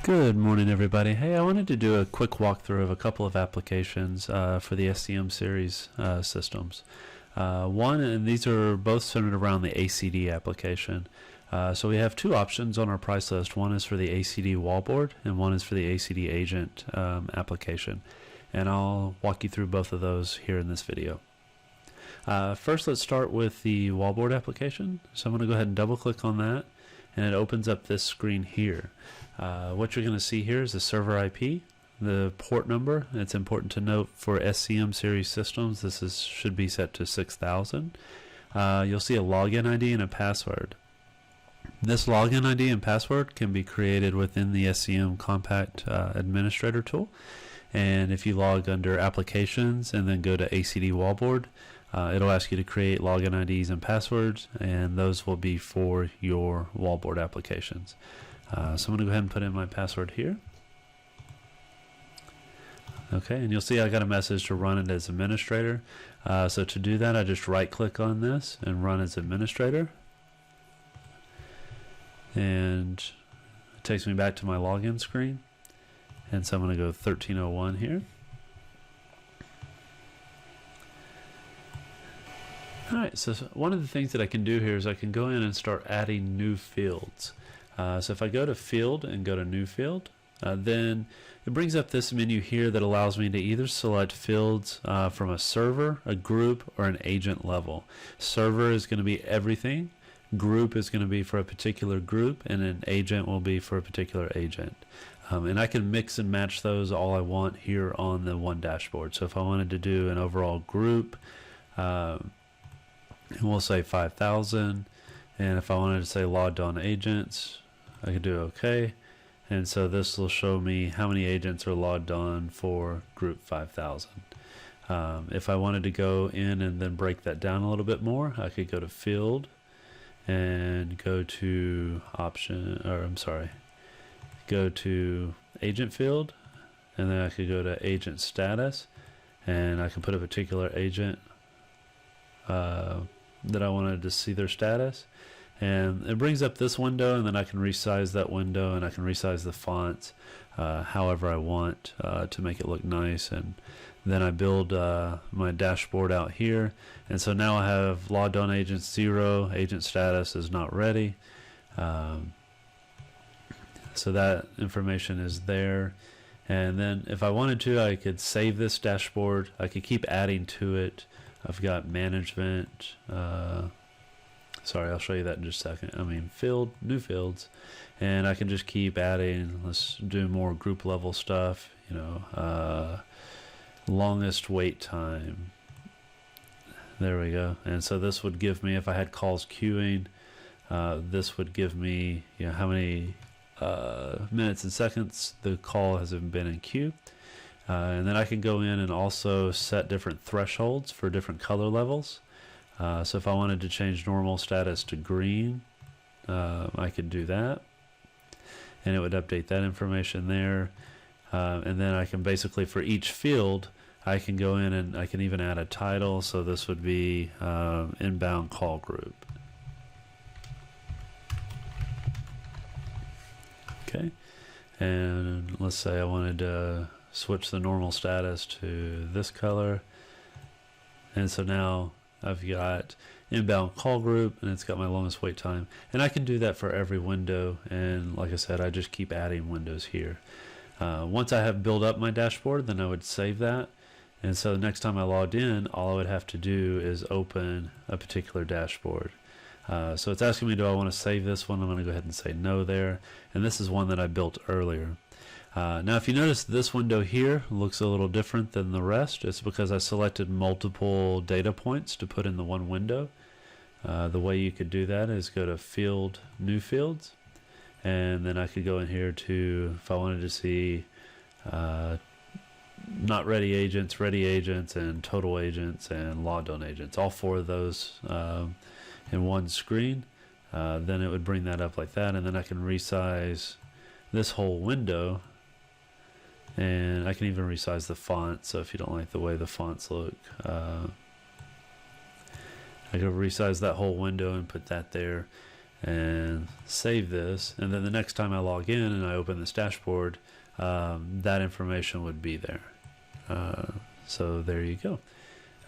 Good morning, everybody. Hey, I wanted to do a quick walkthrough of a couple of applications for the SCM series systems. One, and these are both centered around the ACD application. So we have two options on our price list. One is for the ACD Wallboard, and one is for the ACD Agent application. And I'll walk you through both of those here in this video. First, let's start with the Wallboard application. So I'm going to go ahead and double click on that, and it opens up this screen here. What you're going to see here is the server IP, the port number. It's important to note for SCM series systems, this should be set to 6000. You'll see a login ID and a password. This login ID and password can be created within the SCM Compact Administrator tool. And if you log under Applications and then go to ACD Wallboard, it'll ask you to create login IDs and passwords, and those will be for your Wallboard applications. So I'm going to go ahead and put in my password here. Okay, and you'll see I got a message to run it as administrator. So to do that, I just right click on this and run as administrator. And it takes me back to my login screen. And so I'm going to go 1301 here. Alright, so one of the things that I can do here is I can go in and start adding new fields. So if I go to field and go to new field, then it brings up this menu here that allows me to either select fields from a server, a group, or an agent level. Server is going to be everything, group is going to be for a particular group, and an agent will be for a particular agent. And I can mix and match those all I want here on the one dashboard. So if I wanted to do an overall group, and we'll say 5000, and if I wanted to say logged on agents, I could do OK, and so this will show me how many agents are logged on for group 5000. If I wanted to go in and then break that down a little bit more, I could go to field and go to go to agent field, and then I could go to agent status, and I can put a particular agent that I wanted to see their status, and it brings up this window, and then I can resize that window, and I can resize the fonts however I want to make it look nice. And then I build my dashboard out here, and so now I have logged on agents 0, agent status is not ready, so that information is there. And then if I wanted to, I could save this dashboard, I could keep adding to it. I've got management, sorry, I'll show you that in just a second. Field, new fields, and I can just keep adding. Let's do more group level stuff, longest wait time. There we go. And so this would give me, if I had calls queuing, this would give me how many minutes and seconds the call has been in queue. And then I can go in and also set different thresholds for different color levels. So if I wanted to change normal status to green, I could do that, and it would update that information there. And then I can basically, for each field, I can go in and I can even add a title. So this would be inbound call group. Okay, and let's say I wanted to switch the normal status to this color, and so now I've got inbound call group, and it's got my longest wait time, and I can do that for every window. And like I said, I just keep adding windows here. Once I have built up my dashboard, then I would save that, and so the next time I logged in, all I would have to do is open a particular dashboard. So it's asking me, do I want to save this one? I'm going to go ahead and say no there, and this is one that I built earlier. Now if you notice, this window here looks a little different than the rest. It's because I selected multiple data points to put in the one window. The way you could do that is go to field, new fields, and then I could go in here to, if I wanted to see not ready agents, and total agents, and logged on agents, all four of those in one screen, then it would bring that up like that, and then I can resize this whole window. And I can even resize the font, so if you don't like the way the fonts look, I can resize that whole window and put that there. and save this, and then the next time I log in and I open this dashboard, that information would be there. So there you go.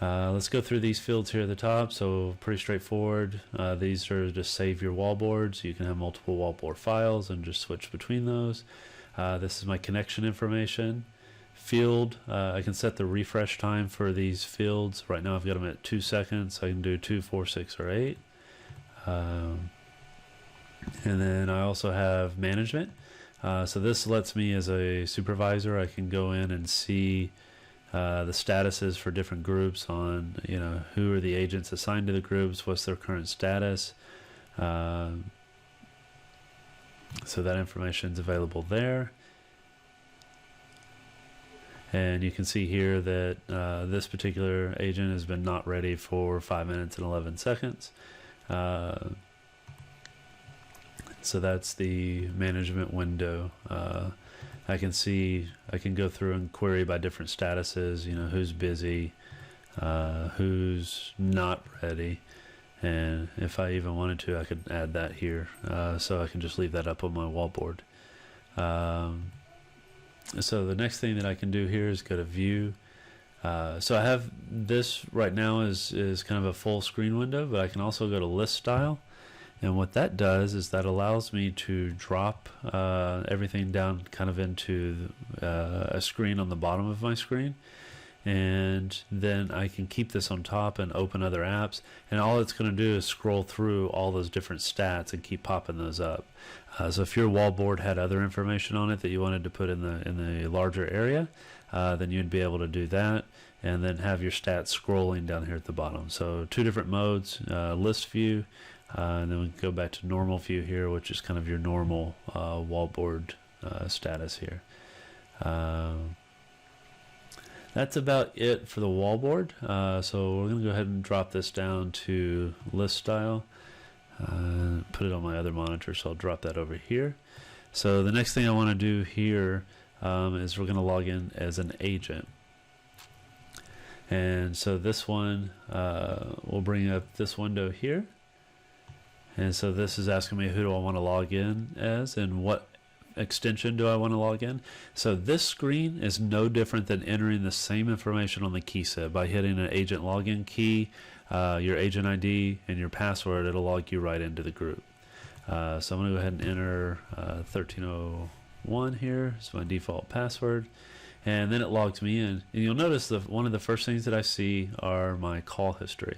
Let's go through these fields here at the top. So pretty straightforward. These are just save your wallboards. You can have multiple wallboard files and just switch between those. This is my connection information field. I can set the refresh time for these fields. Right now I've got them at 2 seconds. I can do 2, 4, 6, or 8. And then I also have management. So this lets me, as a supervisor, I can go in and see the statuses for different groups on, who are the agents assigned to the groups, what's their current status. So that information is available there. And you can see here that this particular agent has been not ready for 5 minutes and 11 seconds. So that's the management window. I can go through and query by different statuses, who's busy, who's not ready. And if I even wanted to, I could add that here. So I can just leave that up on my wallboard. So the next thing that I can do here is go to view. So I have this right now is kind of a full screen window, but I can also go to list style. And what that does is that allows me to drop everything down kind of into a screen on the bottom of my screen. And then I can keep this on top and open other apps. And all it's going to do is scroll through all those different stats and keep popping those up. So if your wallboard had other information on it that you wanted to put in the larger area, then you'd be able to do that. And then have your stats scrolling down here at the bottom. So 2 different modes, list view. And then we can go back to normal view here, which is kind of your normal wallboard status here. That's about it for the wallboard. So we're going to go ahead and drop this down to list style. Put it on my other monitor, so I'll drop that over here. So the next thing I want to do here is we're going to log in as an agent. And so this one will bring up this window here. And so this is asking me who do I want to log in as and what extension do I want to log in. So this screen is no different than entering the same information on the key set. By hitting an agent login key, your agent ID, and your password, it'll log you right into the group. So I'm going to go ahead and enter 1301 here. It's my default password. And then it logs me in. And you'll notice that one of the first things that I see are my call history.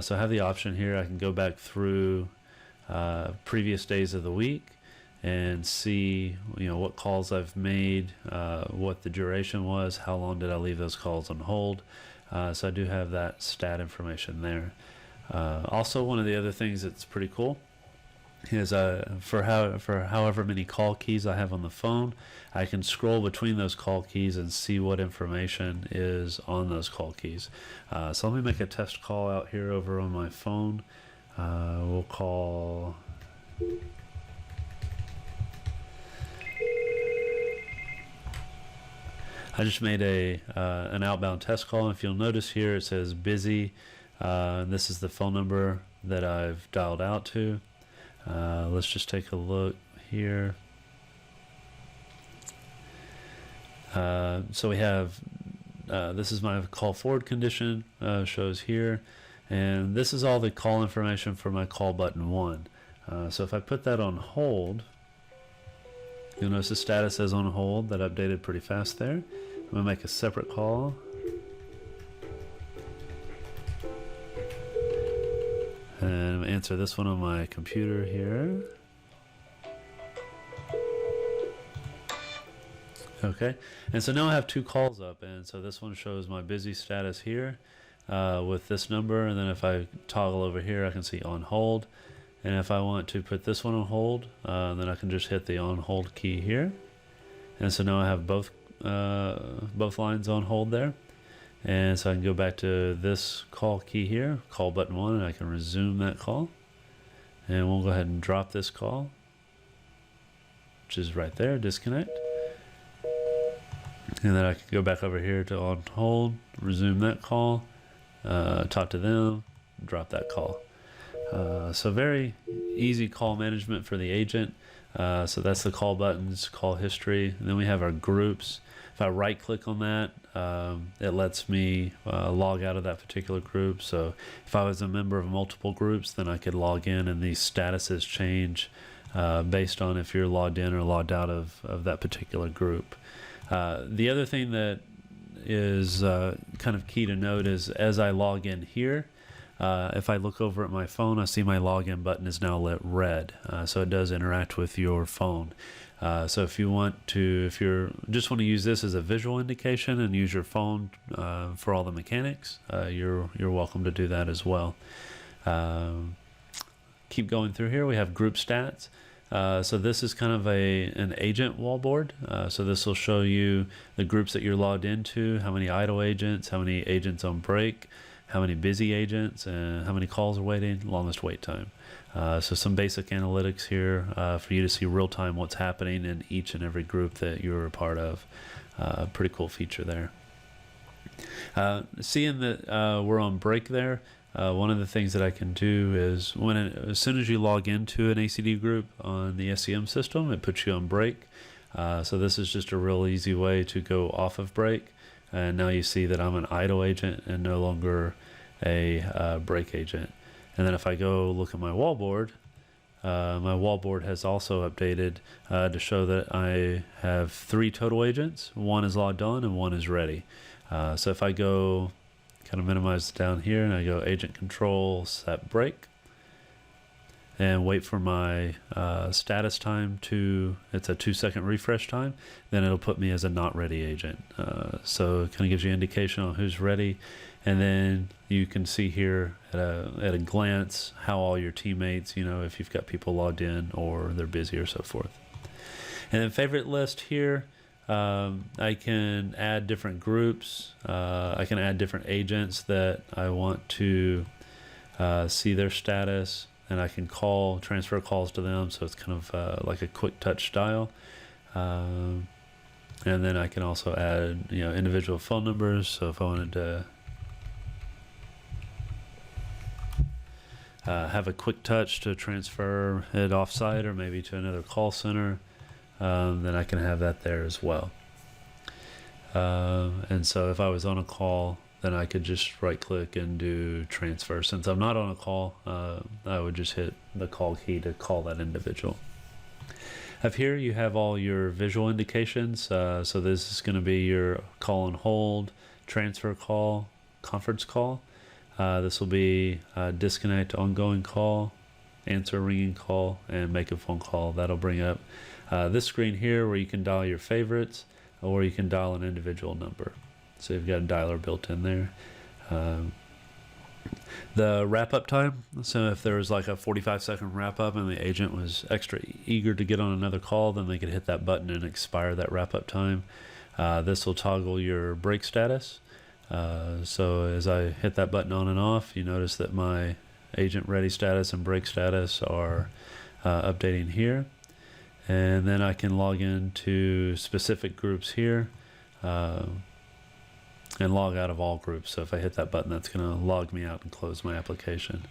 So I have the option here. I can go back through previous days of the week and see what calls I've made, what the duration was, how long did I leave those calls on hold. So I do have that stat information there. Also, one of the other things that's pretty cool is for however many call keys I have on the phone, I can scroll between those call keys and see what information is on those call keys. So let me make a test call out here over on my phone. We'll call I just made an outbound test call. If you'll notice here, it says busy. This is the phone number that I've dialed out to. Let's just take a look here. So we have, this is my call forward condition, shows here. And this is all the call information for my call button 1. So if I put that on hold, you'll notice the status says on hold. That updated pretty fast there. I'm going to make a separate call. And I'm going to answer this one on my computer here. Okay, and so now I have 2 calls up, and so this one shows my busy status here with this number, and then if I toggle over here, I can see on hold. And if I want to put this one on hold, then I can just hit the on hold key here. And so now I have both lines on hold there. And so I can go back to this call key here, call button 1, and I can resume that call. And we'll go ahead and drop this call, which is right there, disconnect. And then I can go back over here to on hold, resume that call, talk to them, drop that call. So very easy call management for the agent. So that's the call buttons, call history, and then we have our groups. If I right click on that, it lets me log out of that particular group. So if I was a member of multiple groups, then I could log in, and these statuses change based on if you're logged in or logged out of that particular group. The other thing that is kind of key to note is as I log in here, if I look over at my phone, I see my login button is now lit red. So it does interact with your phone. So if you just want to use this as a visual indication and use your phone for all the mechanics, you're welcome to do that as well. Keep going through here. We have group stats. So this is kind of an agent wallboard. So this will show you the groups that you're logged into, how many idle agents, how many agents on break, how many busy agents, and how many calls are waiting, longest wait time. So some basic analytics here for you to see real time what's happening in each and every group that you're a part of. Pretty cool feature there. Seeing that we're on break there, one of the things that I can do is as soon as you log into an ACD group on the SCM system, it puts you on break. So this is just a real easy way to go off of break. And now you see that I'm an idle agent and no longer a break agent. And then if I go look at my wallboard has also updated to show that I have 3 total agents. 1 is logged on and 1 is ready. So if I go kind of minimize down here and I go agent control set break and wait for my status time it's a 2-second refresh time, then it'll put me as a not ready agent. So it kind of gives you indication on who's ready, and then you can see here at a glance how all your teammates, if you've got people logged in or they're busy or so forth. And then favorite list here, I can add different groups. I can add different agents that I want to see their status, and I can transfer calls to them. So it's kind of like a quick touch style. And then I can also add, individual phone numbers. So if I wanted to have a quick touch to transfer it offsite or maybe to another call center, then I can have that there as well. And so if I was on a call, then I could just right click and do transfer. Since I'm not on a call, I would just hit the call key to call that individual. Up here you have all your visual indications. So this is going to be your call on hold, transfer call, conference call. This will be disconnect, ongoing call, answer a ringing call, and make a phone call. That'll bring up this screen here where you can dial your favorites or you can dial an individual number. So you've got a dialer built in there. The wrap-up time, so if there was like a 45-second wrap-up and the agent was extra eager to get on another call, then they could hit that button and expire that wrap-up time. This will toggle your break status. So as I hit that button on and off, you notice that my agent ready status and break status are updating here. And then I can log into specific groups here and log out of all groups. So if I hit that button, that's going to log me out and close my application.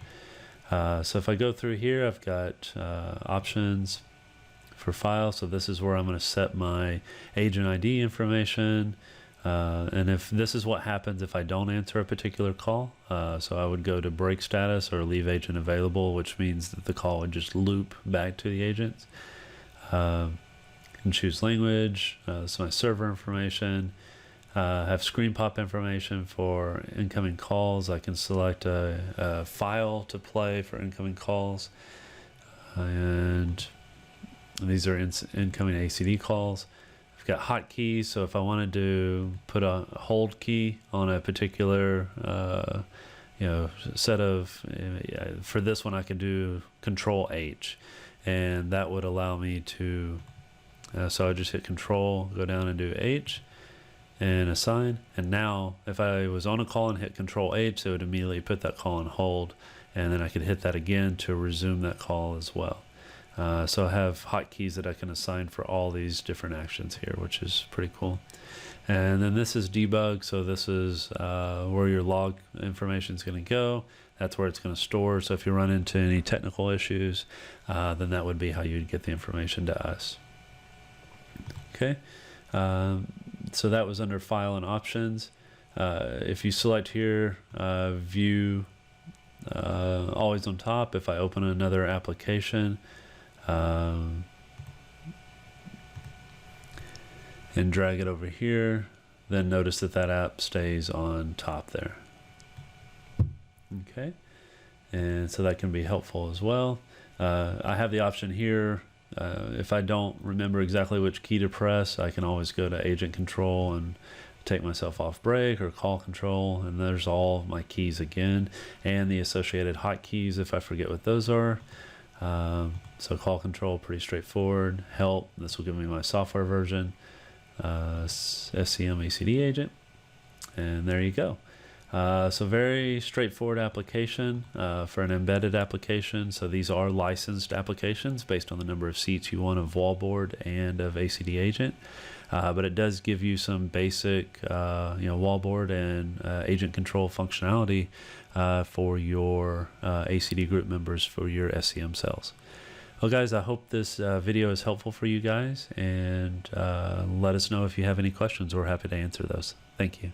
So if I go through here, I've got options for file. So this is where I'm going to set my agent ID information. And if this is what happens if I don't answer a particular call, so I would go to break status or leave agent available, which means that the call would just loop back to the agents. And choose language. This is my server information. Have screen pop information for incoming calls. I can select a file to play for incoming calls, and these are incoming ACD calls. I've got hotkeys, so if I wanted to put a hold key on a particular set of, for this one I could do Control H, and that would allow me to, so I just hit Control, go down and do H, and assign. And now if I was on a call and hit Control H, it would immediately put that call on hold, and then I could hit that again to resume that call as well. So I have hotkeys that I can assign for all these different actions here, which is pretty cool. And then this is debug, so this is where your log information is going to go. That's where it's going to store. So if you run into any technical issues, then that would be how you'd get the information to us. Okay, so that was under File and Options. If you select here, View Always on Top, if I open another application and drag it over here, then notice that that app stays on top there. Okay, and so that can be helpful as well. I have the option here. If I don't remember exactly which key to press, I can always go to Agent Control and take myself off break, or Call Control, and there's all my keys again, and the associated hotkeys if I forget what those are. So Call Control, pretty straightforward. Help, this will give me my software version. SCM ACD agent, and there you go. So very straightforward application for an embedded application. So these are licensed applications based on the number of seats you want of Wallboard and of ACD agent, but it does give you some basic Wallboard and agent control functionality for your ACD group members for your SCM cells. Well, guys, I hope this video is helpful for you guys, and let us know if you have any questions. We're happy to answer those. Thank you.